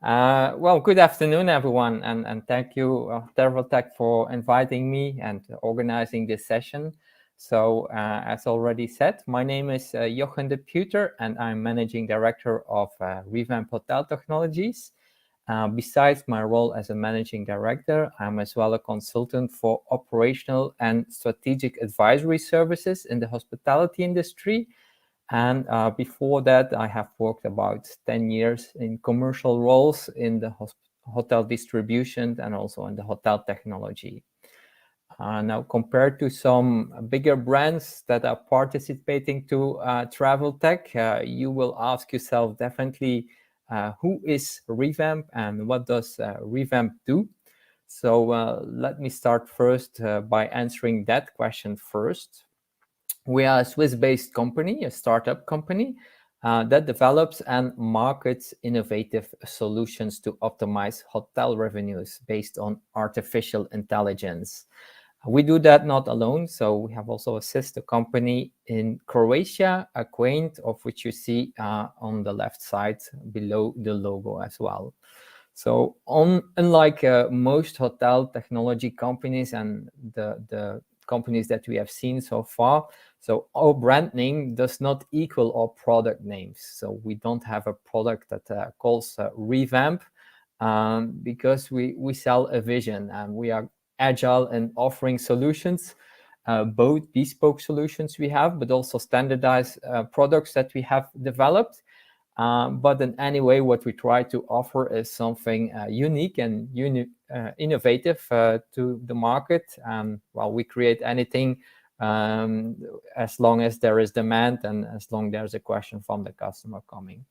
Well, good afternoon, everyone, and thank you, TerraTech, for inviting me and organizing this session. So, as already said, my name is Jochen de Peuter, and I'm Managing Director of RevAmp Hotel Technologies. Besides my role as a Managing Director, I'm as well a consultant for operational and strategic advisory services in the hospitality industry. And before that, I have worked about 10 years in commercial roles in the hotel distribution and also in the hotel technology. Now, compared to some bigger brands that are participating to travel tech, you will ask yourself definitely, who is RevAmp and what does RevAmp do? So let me start first by answering that question first. We are a Swiss-based company, a startup company that develops and markets innovative solutions to optimize hotel revenues based on artificial intelligence. We do that not alone, so we have also a sister company in Croatia, Acquaint, of which you see on the left side below the logo as well. So unlike most hotel technology companies and the companies that we have seen so far, so our brand name does not equal our product names. So we don't have a product that calls RevAmp because we sell a vision, and we are agile in offering solutions, both bespoke solutions we have, but also standardized products that we have developed. But in any way, what we try to offer is something unique and innovative to the market. Well, we create anything as long as there is demand and as long as there's a question from the customer coming.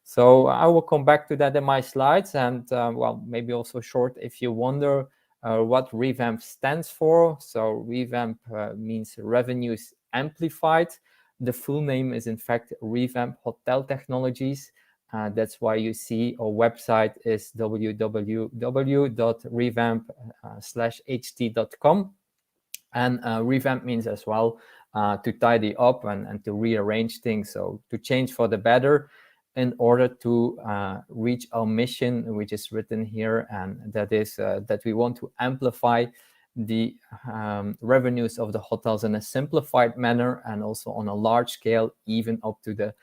So I will come back to that in my slides. And well, maybe also short if you wonder what RevAmp stands for. So RevAmp means revenues amplified. The full name is in fact RevAmp Hotel Technologies. That's why you see our website is www.revamp/ht.com. And revamp means as well to tidy up and to rearrange things, so to change for the better in order to reach our mission, which is written here, and that is that we want to amplify the revenues of the hotels in a simplified manner and also on a large scale, even up to the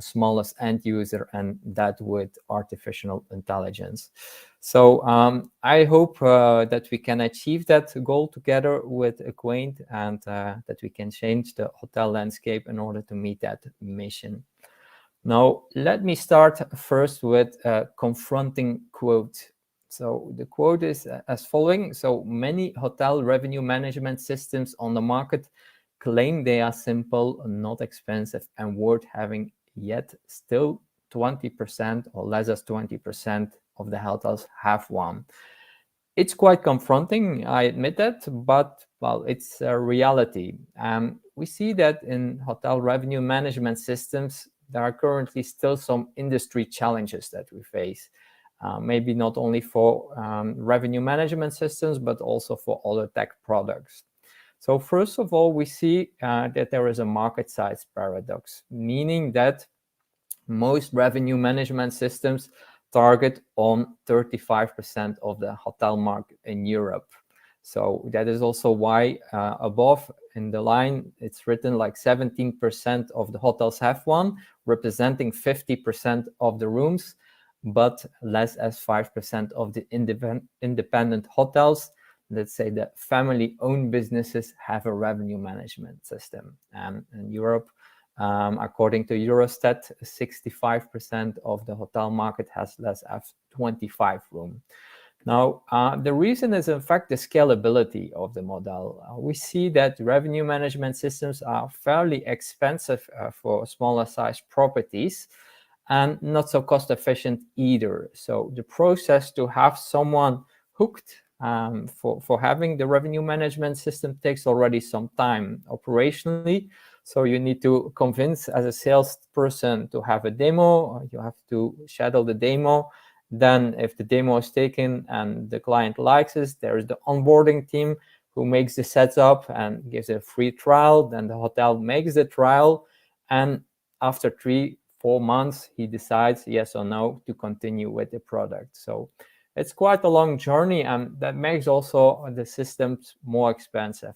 smallest end user, and that with artificial intelligence. So I hope that we can achieve that goal together with Acquaint, and that we can change the hotel landscape in order to meet that mission. Now, let me start first with a confronting quote. So the quote is as following. So many hotel revenue management systems on the market claim they are simple, not expensive, and worth having, yet still 20% or less than 20% of the hotels have one. It's quite confronting, I admit that, but well, it's a reality. We see that in hotel revenue management systems, there are currently still some industry challenges that we face. Maybe not only for revenue management systems, but also for other tech products. So first of all, we see that there is a market size paradox, meaning that most revenue management systems target on 35% of the hotel market in Europe. So that is also why above in the line, it's written like 17% of the hotels have one, representing 50% of the rooms, but less as 5% of the independent hotels, let's say the family-owned businesses, have a revenue management system. And in Europe, according to Eurostat, 65% of the hotel market has less than 25 rooms. Now, the reason is, in fact, the scalability of the model. We see that revenue management systems are fairly expensive for smaller size properties and not so cost efficient either. So the process to have someone hooked for having the revenue management system takes already some time operationally. So you need to convince as a salesperson to have a demo. You have to schedule the demo. Then if the demo is taken and the client likes it, there is the onboarding team who makes the setup and gives a free trial. Then the hotel makes the trial. And after 3-4 4 months, he decides yes or no to continue with the product. So it's quite a long journey, and that makes also the systems more expensive.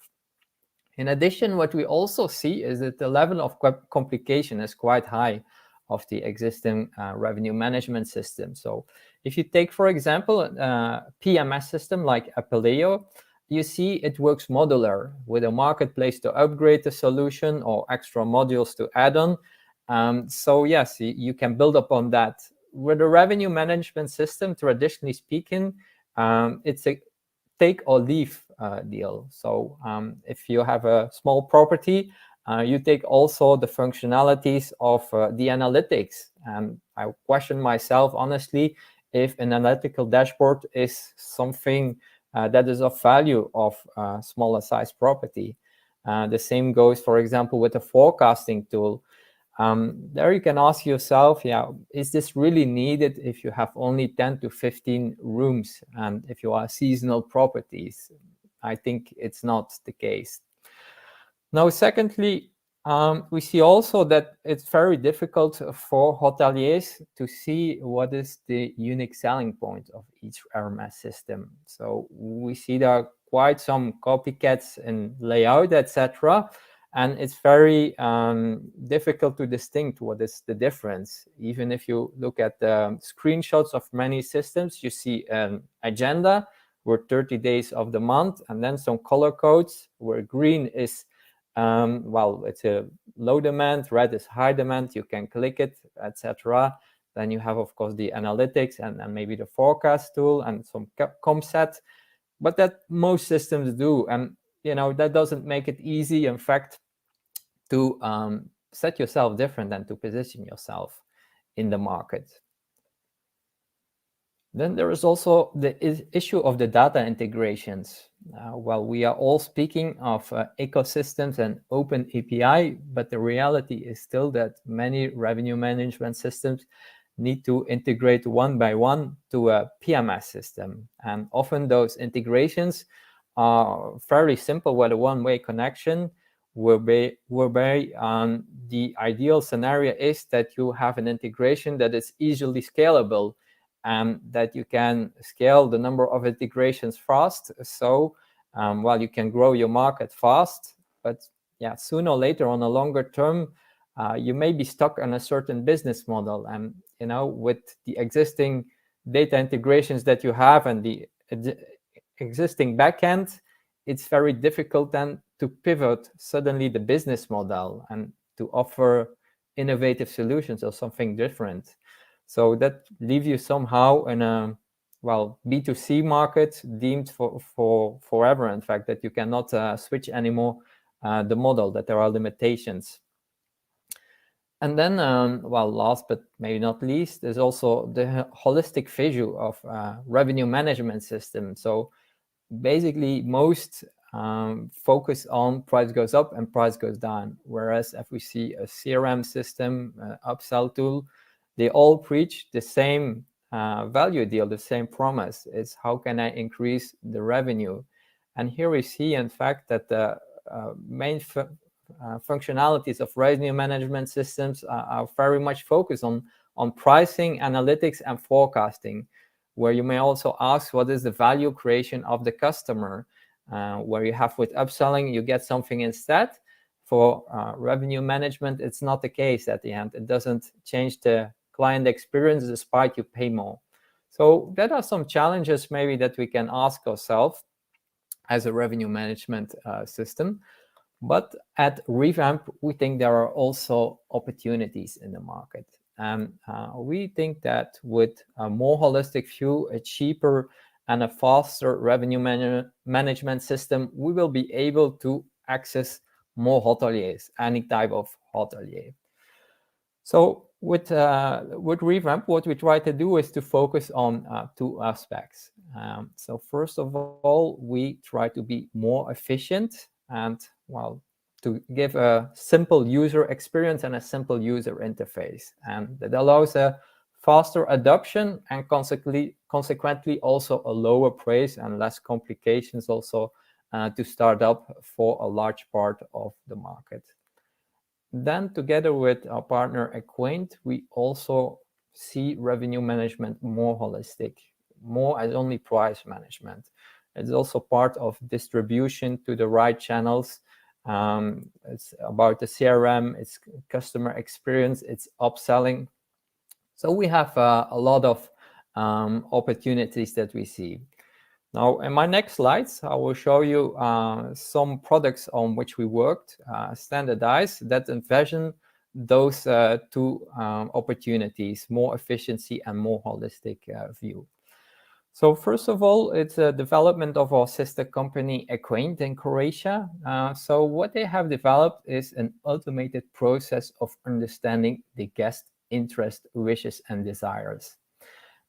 In addition, what we also see is that the level of complication is quite high of the existing revenue management system. So if you take, for example, a PMS system like Apeleo, you see it works modular with a marketplace to upgrade the solution or extra modules to add on. So yes, you can build upon that. With a revenue management system, traditionally speaking, it's a take or leave deal. So if you have a small property, you take also the functionalities of the analytics. And I question myself, honestly, if an analytical dashboard is something that is of value of smaller size property. The same goes, for example, with a forecasting tool. There you can ask yourself, is this really needed if you have only 10 to 15 rooms and if you are seasonal properties? I think it's not the case. Now, secondly, we see also that it's very difficult for hoteliers to see what is the unique selling point of each RMS system. So we see there are quite some copycats in layout, etc. And it's very difficult to distinguish what is the difference. Even if you look at the screenshots of many systems, you see an agenda where 30 days of the month, and then some color codes where green is, well, it's a low demand, red is high demand, you can click it, etc. Then you have, of course, the analytics and maybe the forecast tool and some comset, but that most systems do. And that doesn't make it easy, in fact, to set yourself different and to position yourself in the market. Then there is also the issue of the data integrations. Well, we are all speaking of ecosystems and open API, but the reality is still that many revenue management systems need to integrate one by one to a PMS system. And often those integrations are fairly simple with a one-way connection, whereby the ideal scenario is that you have an integration that is easily scalable and that you can scale the number of integrations fast. So, well, you can grow your market fast, but sooner or later on a longer term, you may be stuck on a certain business model. And, with the existing data integrations that you have and the existing backend, it's very difficult then to pivot suddenly the business model and to offer innovative solutions or something different. So that leaves you somehow in a, well, B2C market deemed for forever, in fact, that you cannot switch anymore the model, that there are limitations. And then, well, last but maybe not least, there's also the holistic view of revenue management system. So basically, most focus on price goes up and price goes down. Whereas if we see a CRM system, upsell tool, they all preach the same value deal, the same promise. It's how can I increase the revenue? And here we see, in fact, that the main functionalities of revenue management systems are very much focused on pricing, analytics, and forecasting, where you may also ask what is the value creation of the customer, where you have with upselling, you get something instead. For revenue management, it's not the case at the end. It doesn't change the client experience despite you pay more. So that are some challenges maybe that we can ask ourselves as a revenue management system. But at RevAmp, we think there are also opportunities in the market. And we think that with a more holistic view, a cheaper and a faster revenue management system, we will be able to access more hoteliers, any type of hotelier. So with RevAmp, what we try to do is to focus on two aspects. So first of all, we try to be more efficient and, well, to give a simple user experience and a simple user interface. And that allows a faster adoption and consequently also a lower price and less complications, also, to start up for a large part of the market. Then together with our partner Acquaint, we also see revenue management more holistic, more as only price management. It's also part of distribution to the right channels. It's about the CRM, it's customer experience, it's upselling. So we have a lot of opportunities that we see. Now, in my next slides, I will show you some products on which we worked, standardized, that envision those two opportunities, more efficiency and more holistic view. So first of all, it's a development of our sister company Acquaint in Croatia. So what they have developed is an automated process of understanding the guest interest, wishes, and desires.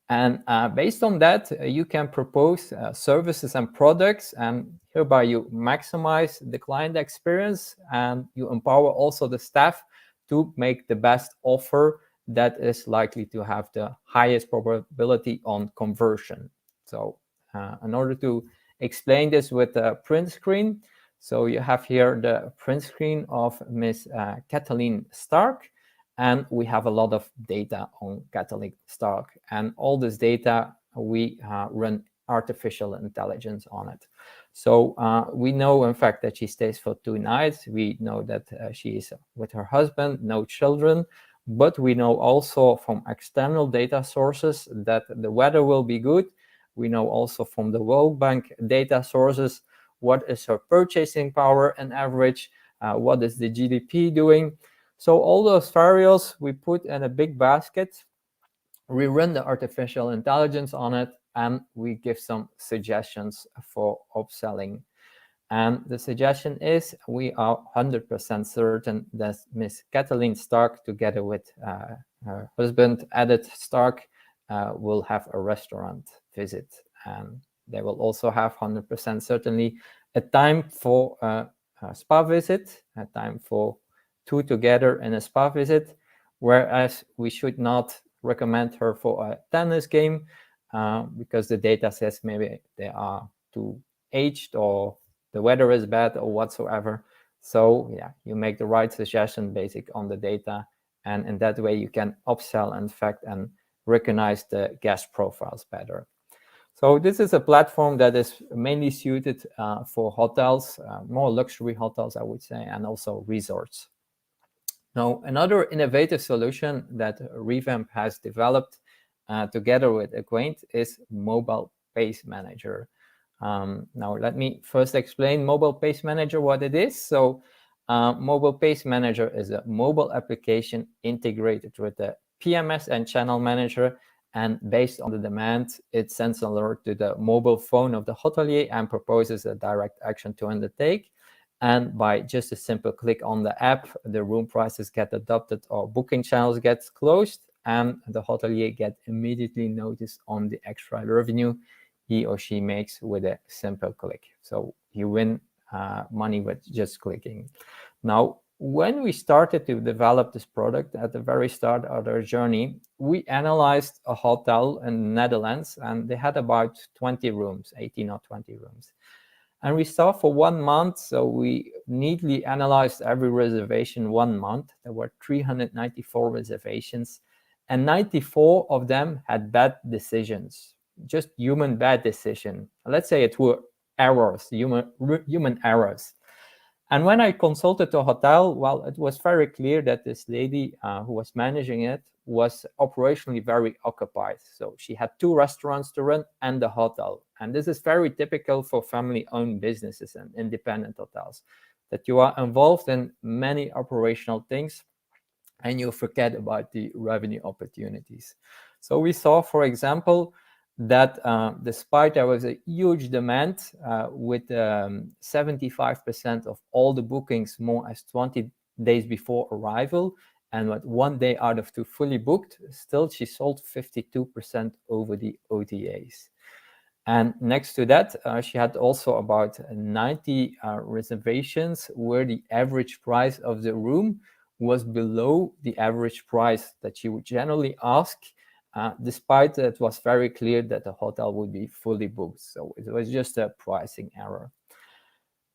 And based on that, you can propose services and products, and hereby you maximize the client experience and you empower also the staff to make the best offer that is likely to have the highest probability on conversion. So in order to explain this with a print screen, so you have here the print screen of Miss Kathleen Stark. And we have a lot of data on Kathleen Stark. And all this data, we run artificial intelligence on it. So we know, in fact, that she stays for 2 nights. We know that she is with her husband, no children. But we know also from external data sources that the weather will be good. We know also from the World Bank data sources what is her purchasing power on average, what is the GDP doing. So all those variables we put in a big basket, we run the artificial intelligence on it, and we give some suggestions for upselling. And the suggestion is we are 100% certain that Miss Kathleen Stark, together with her husband, Edith Stark, will have a restaurant visit. And they will also have 100% certainly a time for a spa visit, a time for 2 together in a spa visit, whereas we should not recommend her for a tennis game because the data says maybe they are too aged or the weather is bad or whatsoever. So yeah, you make the right suggestion based on the data, and in that way you can upsell, in fact, and recognize the guest profiles better. So this is a platform that is mainly suited for hotels, more luxury hotels, I would say, and also resorts. Now, another innovative solution that RevAmp has developed together with Acquaint is Mobile Pace Manager. Now, let me first explain Mobile Pace Manager, what it is. So Mobile Pace Manager is a mobile application integrated with the PMS and Channel Manager. And based on the demand, it sends an alert to the mobile phone of the hotelier and proposes a direct action to undertake. And by just a simple click on the app, the room prices get adopted or booking channels get closed, and the hotelier get immediately notice on the extra revenue he or she makes with a simple click. So you win money with just clicking. Now, when we started to develop this product at the very start of our journey, we analyzed a hotel in the Netherlands, and they had about 20 rooms, 18 or 20 rooms. And we saw for 1 month, so we neatly analyzed every reservation 1 month. There were 394 reservations, and 94 of them had bad decisions, just human bad decision. Let's say it were errors, human errors. And when I consulted the hotel, well, it was very clear that this lady who was managing it was operationally very occupied. So she had 2 restaurants to run and the hotel. And this is very typical for family-owned businesses and independent hotels, that you are involved in many operational things and you forget about the revenue opportunities. So we saw, for example, that despite there was a huge demand with 75% of all the bookings more as 20 days before arrival, and with 1 day out of 2 fully booked, still she sold 52% over the OTAs. And next to that, she had also about 90 reservations where the average price of the room was below the average price that she would generally ask, despite that it was very clear that the hotel would be fully booked. So it was just a pricing error.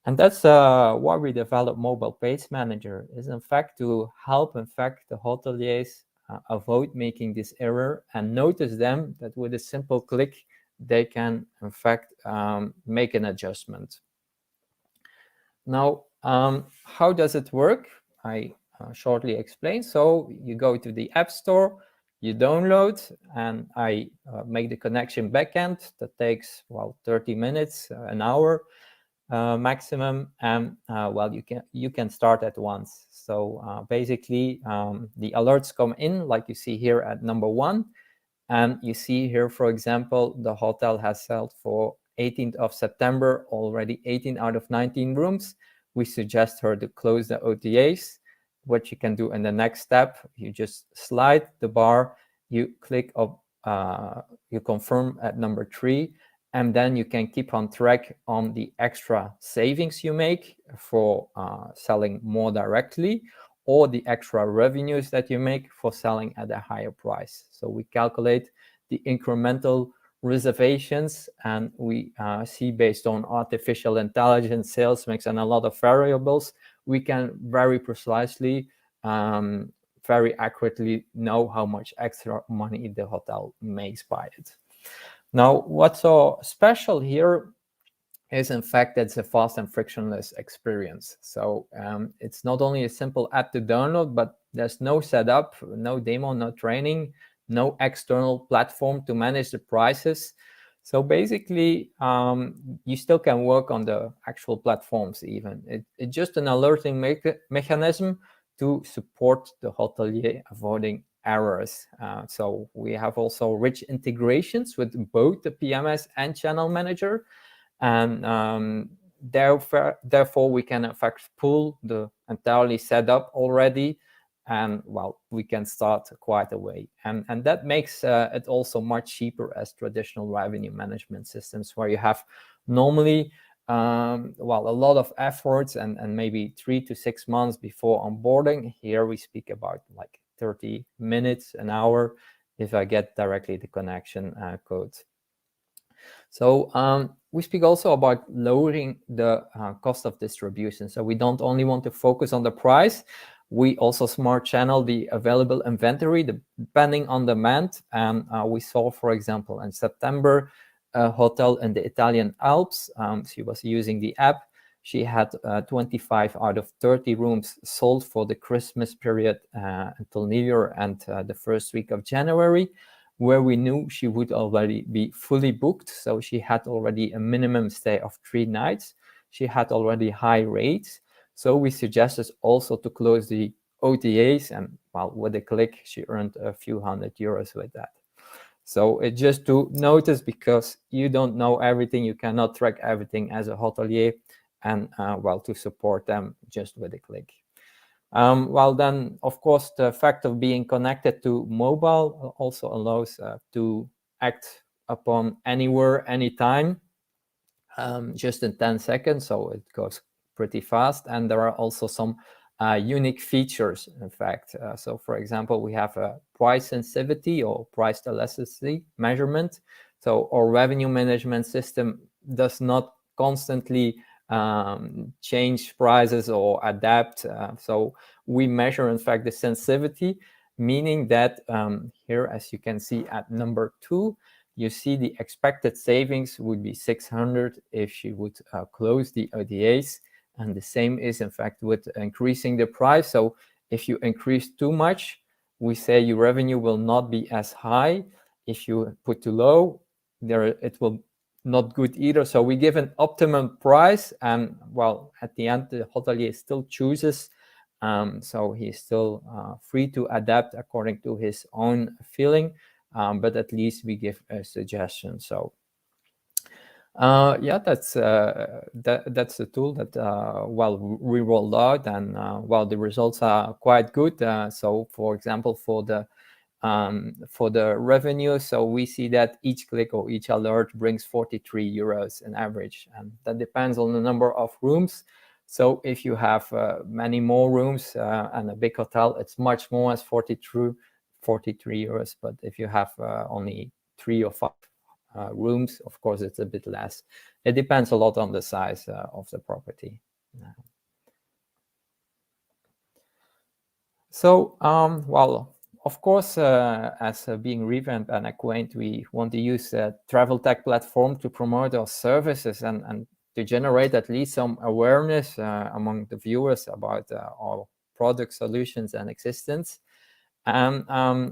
And that's why we developed Mobile Page Manager, is in fact to help, in fact, the hoteliers avoid making this error and notice them that with a simple click, they can, in fact, make an adjustment. Now, how does it work? I shortly explain. So you go to the App Store, you download, and I make the connection backend. That takes, well, 30 minutes, an hour maximum, and well, you can start at once. So basically, the alerts come in, like you see here at number 1, and you see here, for example, the hotel has sold for 18th of September already 18 out of 19 rooms. We suggest her to close the OTAs. What you can do in the next step, you just slide the bar, you click up, you confirm at number 3, and then you can keep on track on the extra savings you make for selling more directly, or the extra revenues that you make for selling at a higher price. So we calculate the incremental reservations, and we see, based on artificial intelligence, sales mix, and a lot of variables, we can very precisely, very accurately know how much extra money the hotel makes by it. Now, what's so special here is, in fact, it's a fast and frictionless experience. So it's not only a simple app to download, but there's no setup, no demo, no training, no external platform to manage the prices. So basically, you still can work on the actual platforms even. It's just an alerting mechanism to support the hotelier avoiding errors. So we have also rich integrations with both the PMS and channel manager. And therefore we can, in fact, pull the entirely set up already, and well, we can start quite a way. And that makes it also much cheaper as traditional revenue management systems, where you have normally well, a lot of efforts and maybe 3 to 6 months before onboarding. Here we speak about like 30 minutes, an hour, if I get directly the connection code. So we speak also about lowering the cost of distribution. So we don't only want to focus on the price, we also smart channel the available inventory depending on demand. And we saw, for example, in September, a hotel in the Italian Alps. She was using the app. She had 25 out of 30 rooms sold for the Christmas period until New Year and the first week of January, where we knew she would already be fully booked. So she had already a minimum stay of 3 nights. She had already high rates. So we suggested also to close the OTAs, and well, with a click, she earned a few €100 with that. So it's just to notice, because you don't know everything, you cannot track everything as a hotelier, and well, to support them just with a click. Well, then, of course, the fact of being connected to mobile also allows to act upon anywhere, anytime, just in 10 seconds. So it goes pretty fast. And there are also some unique features, in fact. So, for example, we have a price sensitivity or price elasticity measurement. So our revenue management system does not constantly change prices or adapt. So we measure, in fact, the sensitivity, meaning that here, as you can see at number 2, you see the expected savings would be 600 if she would close the OTAs. And the same is, in fact, with increasing the price. So if you increase too much, we say your revenue will not be as high. If you put too low, it will not good either. So we give an optimum price, and well, at the end, the hotelier still chooses. So he's still free to adapt according to his own feeling, but at least we give a suggestion. So yeah, that's a tool that well, we rolled out, and well, the results are quite good. So for example, for the revenue, so we see that each click or each alert brings €43 in average, and that depends on the number of rooms. So if you have many more rooms and a big hotel, it's much more as €43. But if you have only 3 or 5 rooms, of course, it's a bit less. It depends a lot on the size of the property. So, well, of course, as being RevAmp and Acquaint, we want to use a travel tech platform to promote our services and to generate at least some awareness among the viewers about our product solutions and existence. And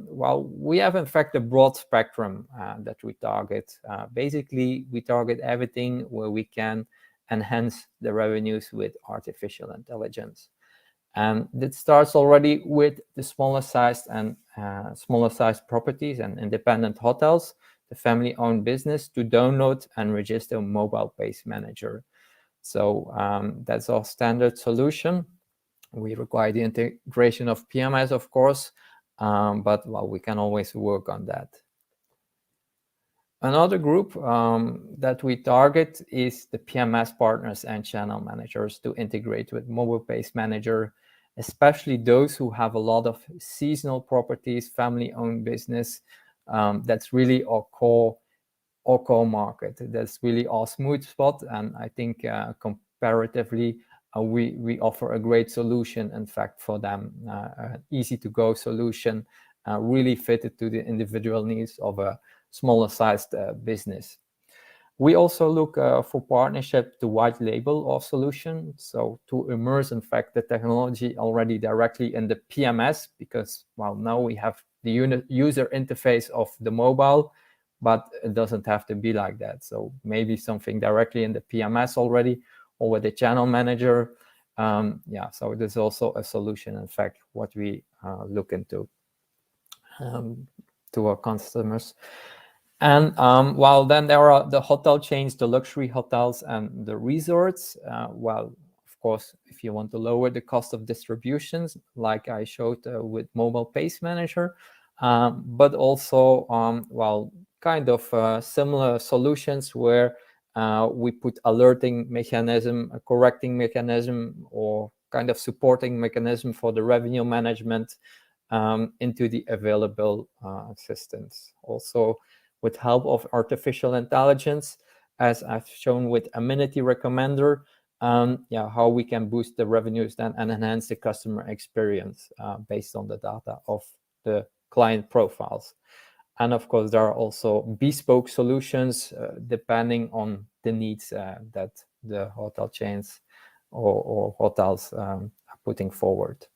well, we have in fact a broad spectrum that we target. Basically, we target everything where we can enhance the revenues with artificial intelligence. And it starts already with the smaller sized properties and independent hotels, the family-owned business, to download and register a mobile-based manager. So that's our standard solution. We require the integration of PMS, of course, but well, we can always work on that. Another group that we target is the PMS partners and channel managers to integrate with mobile-based manager, especially those who have a lot of seasonal properties, family-owned business. That's really our core market. That's really our smooth spot, and I think comparatively, we offer a great solution, in fact, for them, an easy-to-go solution, really fitted to the individual needs of a smaller-sized business. We also look for partnership to white label our solution, so to immerse, in fact, the technology already directly in the PMS, because, well, now we have the user interface of the mobile, but it doesn't have to be like that. So maybe something directly in the PMS already, or with the channel manager. Yeah, so there's also a solution, in fact, what we look into to our customers. And while then there are the hotel chains, the luxury hotels and the resorts. Well, of course, if you want to lower the cost of distributions, like I showed with mobile pace manager, but also, well, kind of similar solutions where we put alerting mechanism, a correcting mechanism, or kind of supporting mechanism for the revenue management into the available systems. Also, with help of artificial intelligence, as I've shown with Amenity Recommender, yeah, how we can boost the revenues then and enhance the customer experience based on the data of the client profiles. And of course, there are also bespoke solutions depending on the needs that the hotel chains or hotels are putting forward.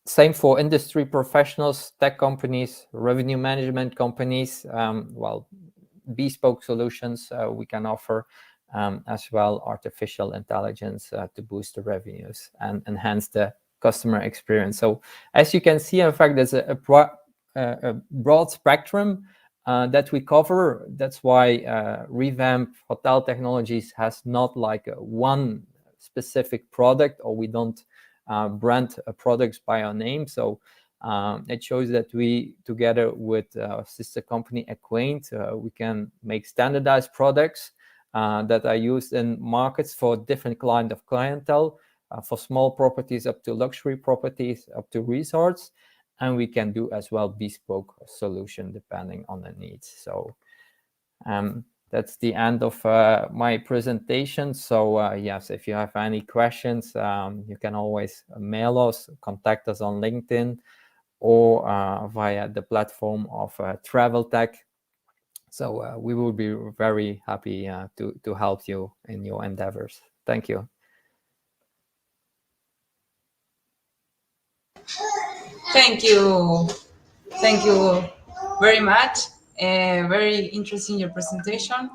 Same for industry professionals, tech companies, revenue management companies. Well, bespoke solutions we can offer, as well artificial intelligence to boost the revenues and enhance the customer experience. So as you can see, in fact, there's a broad spectrum that we cover. That's why RevAmp Hotel Technologies has not like one specific product, or we don't brand products by our name. So it shows that we, together with sister company Acquaint, we can make standardized products that are used in markets for different kind of clientele, for small properties up to luxury properties, up to resorts. And we can do as well bespoke solution depending on the needs. So that's the end of my presentation. So yes, if you have any questions, you can always mail us, contact us on LinkedIn, or via the platform of Travel Tech. So we will be very happy to help you in your endeavors. Thank you. Thank you. Thank you very much. Very interesting your presentation.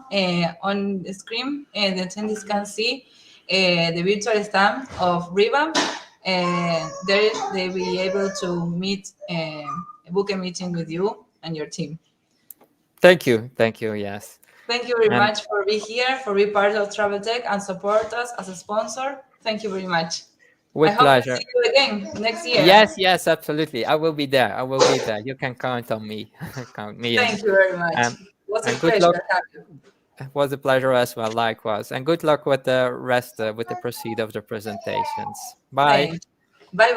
On the screen, the attendees can see the virtual stand of RevAmp. There they will be able to meet, book a meeting with you and your team. Thank you. Thank you. Yes. Thank you very much for being here, for being part of Travel Tech and support us as a sponsor. Thank you very much. With pleasure. I hope to see you again next year. Yes, absolutely. I will be there. You can count on me. Count me in. Thank you very much. It was a pleasure. It was a pleasure as well, likewise. And good luck with the rest, with the proceed of the presentations. Bye. Bye-bye.